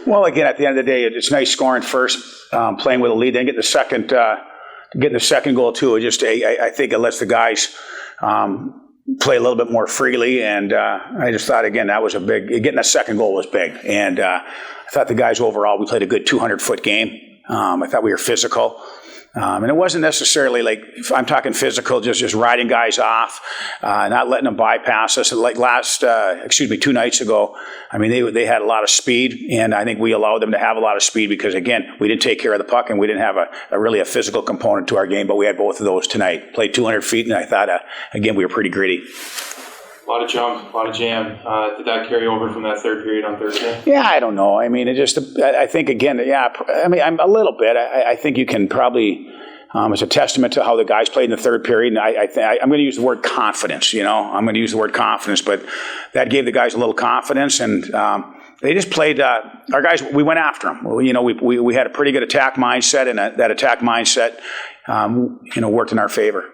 Well, again, at the end of the day, it's nice scoring first, playing with a lead, then getting the second goal too. I think it lets the guys play a little bit more freely, and I just thought, again, that was getting that second goal was big. And I thought the guys overall, we played a good 200-foot game. I thought we were physical. And it wasn't necessarily like, if I'm talking physical, just riding guys off, not letting them bypass us. Like 2 nights ago, I mean, they had a lot of speed, and I think we allowed them to have a lot of speed because, again, we didn't take care of the puck, and we didn't have really a physical component to our game, but we had both of those tonight. Played 200 feet, and I thought, again, we were pretty gritty. A lot of jump, a lot of jam. Did that carry over from that third period on Thursday? Yeah, I don't know. I mean, I think, again, I'm a little bit. I think you can probably, it's a testament to how the guys played in the third period. And I'm going to use the word confidence, I'm going to use the word confidence, but that gave the guys a little confidence. And they just played, our guys, we went after them. We had a pretty good attack mindset, and that attack mindset, worked in our favor.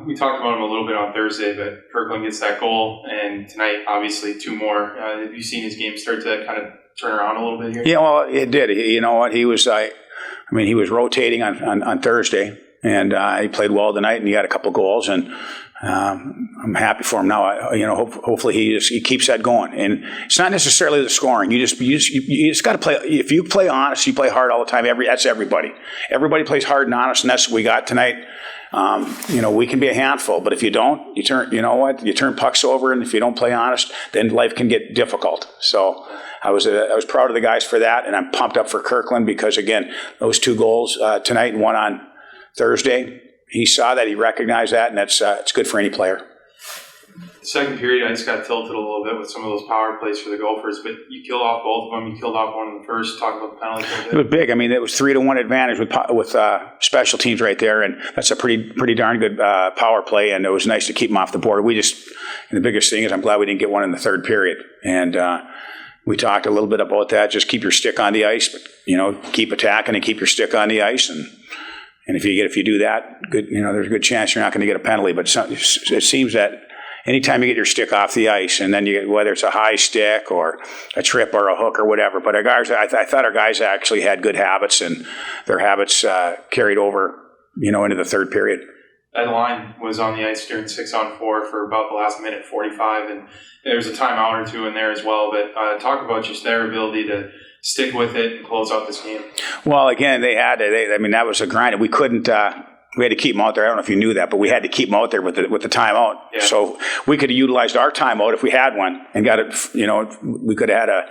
We talked about him a little bit on Thursday, but Kirkland gets that goal, and tonight, obviously, 2 more. Have you seen his game start to kind of turn around a little bit here? Yeah, well, it did. You know what? He was rotating on Thursday, and he played well tonight, and he had a couple goals, and I'm happy for him now. Hopefully he keeps that going. And it's not necessarily the scoring. You just got to play. If you play honest, you play hard all the time. That's everybody. Everybody plays hard and honest, and that's what we got tonight. We can be a handful, but if you don't, you turn pucks over, and if you don't play honest, then life can get difficult. So I was proud of the guys for that, and I'm pumped up for Kirkland because, again, those 2 goals tonight and one on Thursday, he saw that, he recognized that, and that's it's good for any player. Second period, I just got tilted a little bit with some of those power plays for the Gophers, but you killed off both of them. You killed off one in the first. Talk about the penalty kill. It was big. I mean, it was 3-1 advantage with special teams right there, and that's a pretty darn good power play, and it was nice to keep them off the board. The biggest thing is I'm glad we didn't get one in the third period, and we talked a little bit about that. Just keep your stick on the ice, but keep attacking and keep your stick on the ice, and if you do that, good. There's a good chance you're not going to get a penalty. But it seems that anytime you get your stick off the ice, and then you get, whether it's a high stick or a trip or a hook or whatever, but our guys, I thought our guys actually had good habits, and their habits carried over, into the third period. That line was on the ice during 6-on-4 for about the last minute 45, and there was a timeout or 2 in there as well. But talk about just their ability to stick with it and close out this game. Well, again, that was a grind. We couldn't. We had to keep them out there. I don't know if you knew that, but we had to keep them out there with the timeout. Yeah. So we could have utilized our timeout if we had one and got it. We could have had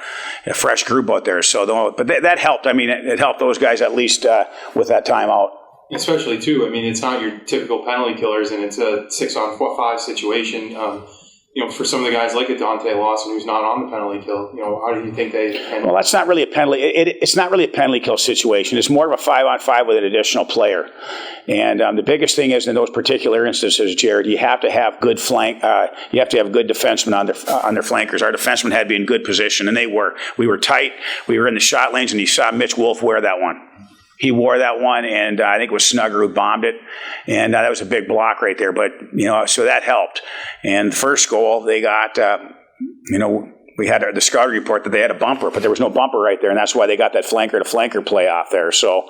a fresh group out there. So, but that helped. I mean, it helped those guys at least with that timeout. Especially too. I mean, it's not your typical penalty killers, and it's a 6-on-5 situation. For some of the guys like a Dante Lawson who's not on the penalty kill, how do you think they handle? Well, that's not really a penalty. It's not really a penalty kill situation. It's more of a 5-on-5 with an additional player. And the biggest thing is in those particular instances, Jared, you have to have good you have to have good defensemen on their flankers. Our defensemen had to be in good position, and they were. We were tight. We were in the shot lanes, and you saw Mitch Wolf wear that one. He wore that one, and I think it was Snugger who bombed it, and that was a big block right there. But, so that helped. And the first goal, they got, we had the scouting report that they had a bumper, but there was no bumper right there, and that's why they got that flanker-to-flanker play off there. So,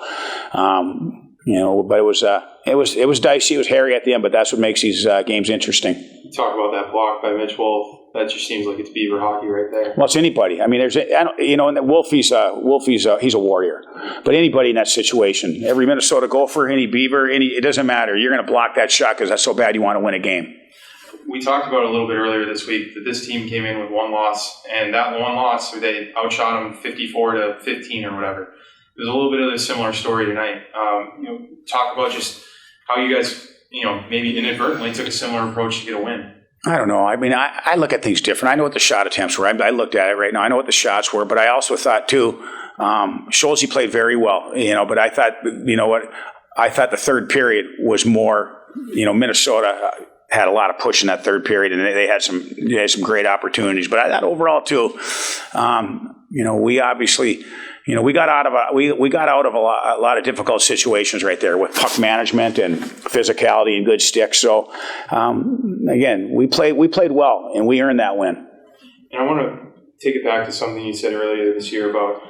but it was dicey. It was hairy at the end, but that's what makes these games interesting. You talk about that block by Mitch Wolf. That just seems like it's Beaver hockey right there. Well, it's anybody. I mean, and Wolf, he's a warrior. But anybody in that situation, every Minnesota Gopher, any Beaver, it doesn't matter. You're going to block that shot because that's so bad you want to win a game. We talked about a little bit earlier this week that this team came in with 1 loss, and that 1 loss, they outshot them 54-15 or whatever. There's a little bit of a similar story tonight. Talk about just how you guys, maybe inadvertently took a similar approach to get a win. I don't know. I mean, I look at things different. I know what the shot attempts were. I looked at it right now. I know what the shots were, but I also thought too, Schulze played very well, but I thought, I thought the third period was more, Minnesota had a lot of push in that third period, and they had some great opportunities. But I thought overall too, we obviously, we got out of a lot of difficult situations right there with puck management and physicality and good sticks. So again, we played well, and we earned that win. And I want to take it back to something you said earlier this year about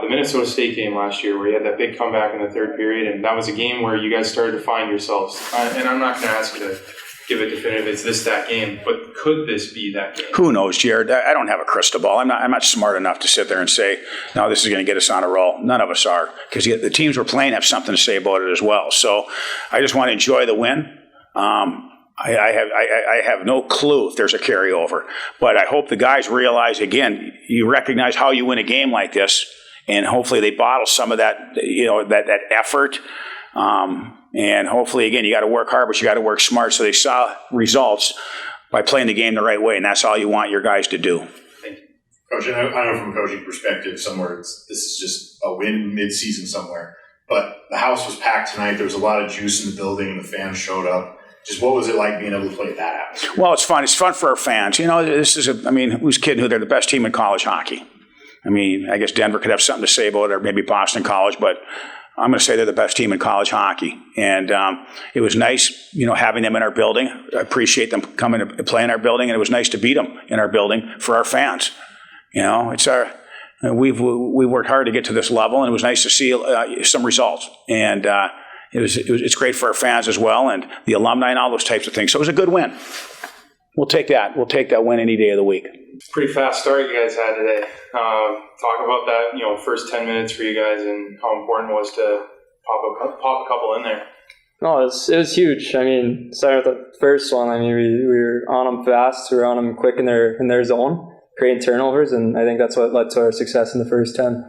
the Minnesota State game last year, where you had that big comeback in the third period, and that was a game where you guys started to find yourselves. And I'm not going to ask you to give a definitive, it's that game, but could this be that game? Who knows, Jared? I don't have a crystal ball. I'm not smart enough to sit there and say, no, this is going to get us on a roll. None of us are, because the teams we're playing have something to say about it as well. So I just want to enjoy the win. I have no clue if there's a carryover, but I hope the guys realize, again, you recognize how you win a game like this, and hopefully they bottle some of that, that effort. And hopefully, again, you got to work hard, but you got to work smart. So they saw results by playing the game the right way, and that's all you want your guys to do. Coach, I know from a coaching perspective, this is just a win mid-season somewhere. But the house was packed tonight. There was a lot of juice in the building, and the fans showed up. Just what was it like being able to play that atmosphere? Well, it's fun. It's fun for our fans. This is who's kidding who they're the best team in college hockey. I guess Denver could have something to say about it, or maybe Boston College, but I'm going to say they're the best team in college hockey. And it was nice, having them in our building. I appreciate them coming to play in our building, and it was nice to beat them in our building for our fans. It's we worked hard to get to this level, and it was nice to see some results. And it's great for our fans as well, and the alumni and all those types of things. So it was a good win. We'll take that. We'll take that win any day of the week. Pretty fast start you guys had today. Talk about that, first 10 minutes for you guys and how important it was to pop a couple in there. No, it was huge. Starting with the first one, we were on them fast. We were on them quick in their zone, creating turnovers, and I think that's what led to our success in the first 10.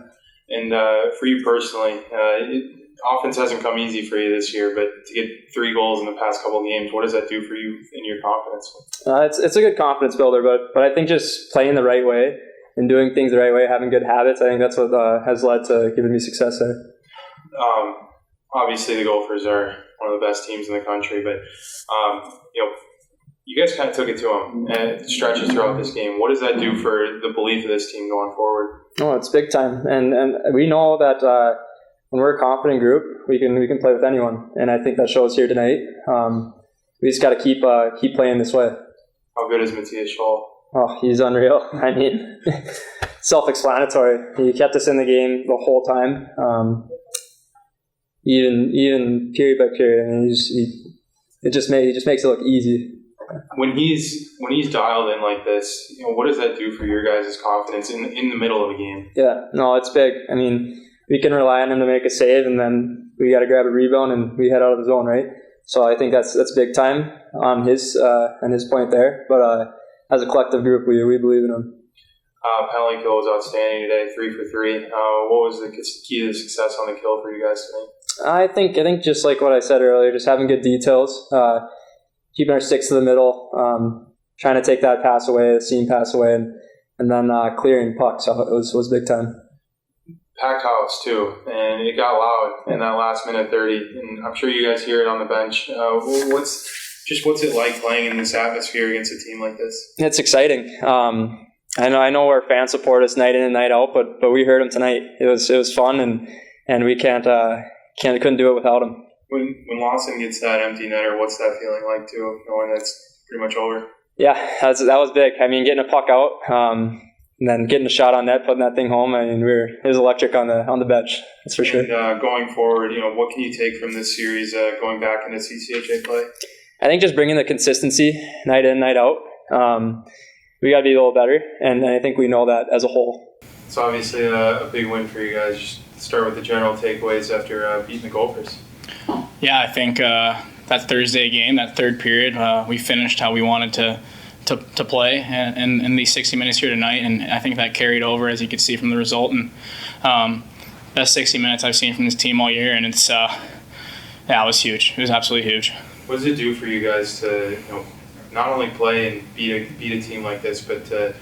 And for you personally, offense hasn't come easy for you this year, but to get 3 goals in the past couple of games, what does that do for you in your confidence? It's a good confidence builder, but I think just playing the right way and doing things the right way, having good habits, I think that's what has led to giving me success there. Obviously, the Gophers are one of the best teams in the country, but you guys kind of took it to them and stretches throughout this game. What does that do for the belief of this team going forward? Oh, it's big time, and we know that when we're a confident group, we can play with anyone, and I think that shows here tonight. We just got to keep playing this way. How good is Matthias Scholl? Oh, he's unreal. Self-explanatory. He kept us in the game the whole time, even period by period. He just makes it look easy. When he's dialed in like this, what does that do for your guys' confidence in the middle of a game? Yeah, no, it's big. We can rely on him to make a save, and then we got to grab a rebound and we head out of the zone, right? So I think that's big time on his point there. But as a collective group, we believe in him. Penalty kill was outstanding today, 3 for 3. What was the key to the success on the kill for you guys tonight? I think just like what I said earlier, just having good details, keeping our sticks to the middle, trying to take that pass away, the seam pass away, and then clearing pucks. So it was big time. Packed house too, and it got loud in that last minute 30, and I'm sure you guys hear it on the bench. What's it like playing in this atmosphere against a team like this? It's exciting. I know our fans support us night in and night out, but we heard them tonight. It was fun, and we couldn't do it without them. When Lawson gets that empty netter, what's that feeling like too, knowing that's pretty much over? Yeah, that was big. Getting a puck out. And then getting a shot on net, putting that thing home, it was electric on the bench. That's for sure. And going forward, what can you take from this series going back into CCHA play? I think just bringing the consistency night in, night out. We got to be a little better, and I think we know that as a whole. It's obviously a big win for you guys. Just start with the general takeaways after beating the Gophers. Yeah, I think that Thursday game, that third period, we finished how we wanted to play in these 60 minutes here tonight, and I think that carried over, as you could see from the result. And best 60 minutes I've seen from this team all year, and it was huge. It was absolutely huge. What does it do for you guys to not only play and beat a team like this, but to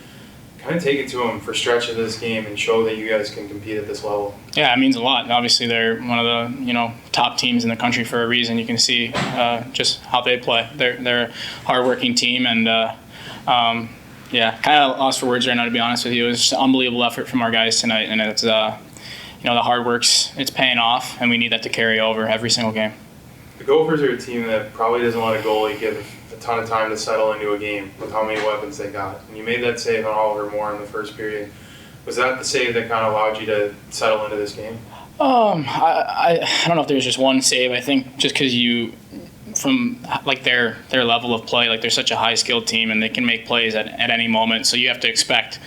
kind of take it to them for stretch of this game and show that you guys can compete at this level? Yeah, it means a lot. Obviously, they're one of the top teams in the country for a reason. You can see just how they play. They're a hardworking team, and kind of lost for words right now, to be honest with you. It was just an unbelievable effort from our guys tonight, and it's the hard work's it's paying off, and we need that to carry over every single game. The Gophers are a team that probably doesn't let a goalie get a ton of time to settle into a game with how many weapons they got. And you made that save on Oliver Moore in the first period. Was that the save that kind of allowed you to settle into this game? I don't know if there's just one save. I think just because from like their level of play, like they're such a high skilled team and they can make plays at any moment. So you have to expect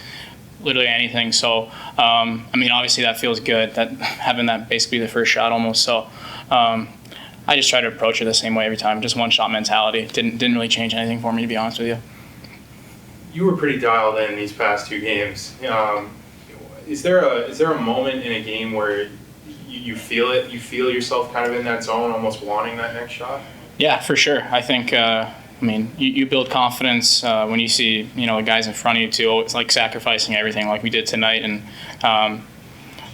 literally anything. So I mean, obviously that feels good, that having that basically the first shot almost. So I just try to approach it the same way every time. Just one shot mentality. Didn't really change anything for me, to be honest with you. You were pretty dialed in these past two games. Is there a moment in a game where you feel it? You feel yourself kind of in that zone, almost wanting that next shot? Yeah, for sure. I think. I mean, you build confidence when you see the guys in front of you too. It's like sacrificing everything, like we did tonight, and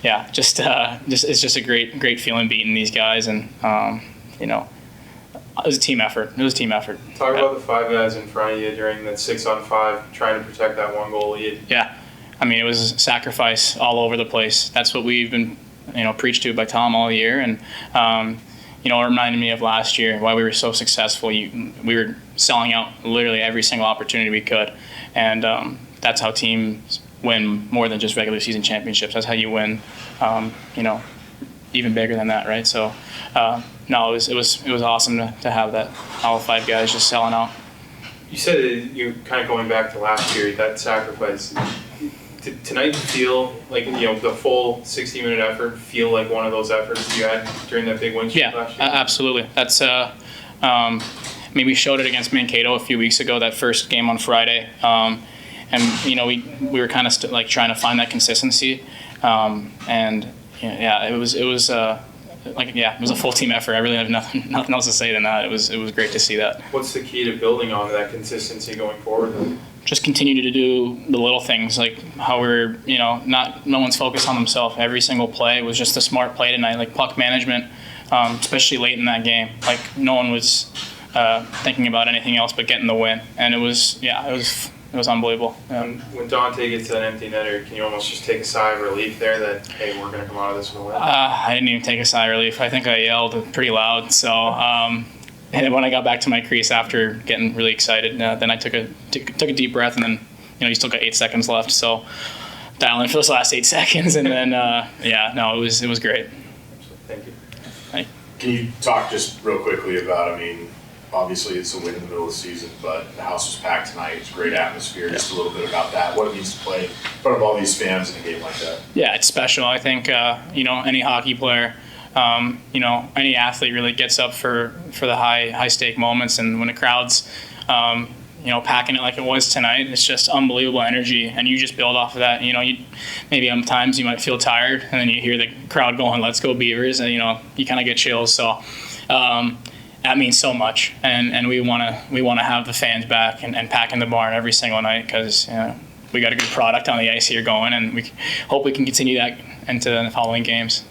yeah, just it's just a great feeling beating these guys, and it was a team effort. Talk about the five guys in front of you during that 6-on-5, trying to protect that one goal lead. Yeah, I mean, it was sacrifice all over the place. That's what we've been preached to by Tom all year, and it reminded me of last year, why we were so successful. We were selling out literally every single opportunity we could, and that's how teams win more than just regular season championships. That's how you win, even bigger than that, right? So, no, it was awesome to have that, all 5 guys just selling out. You said you're kind of going back to last year, that sacrifice. Did tonight feel like, the full 60-minute effort feel like one of those efforts you had during that big win streak last year? Absolutely. That's we showed it against Mankato a few weeks ago, that first game on Friday, and we were kind of trying to find that consistency, and it was a full team effort. I really have nothing else to say than that. It was great to see that. What's the key to building on that consistency going forward? Just continue to do the little things, like how we're, no one's focused on themselves. Every single play was just a smart play tonight, like puck management, especially late in that game. Like no one was thinking about anything else but getting the win, and it was unbelievable. Yeah. When Dante gets that empty netter, can you almost just take a sigh of relief there that, hey, we're going to come out of this with a win? I didn't even take a sigh of relief. I think I yelled pretty loud. So and when I got back to my crease after getting really excited, then I took a deep breath, and then you still got 8 seconds left. So dial in for those last 8 seconds, and then it was great. Thank you. Can you talk just real quickly about, obviously it's a win in the middle of the season, but the house was packed tonight. It's a great atmosphere. Just a little bit about that. What it means to play in front of all these fans in a game like that. Yeah, it's special. I think, any hockey player, any athlete really gets up for the high stake moments, and when the crowd's, packing it like it was tonight, it's just unbelievable energy, and you just build off of that. Maybe sometimes you might feel tired, and then you hear the crowd going, "Let's go Beavers," and you kind of get chills. So that means so much, and we want to have the fans back and packing the barn every single night, because we got a good product on the ice here going, and we hope we can continue that into the following games.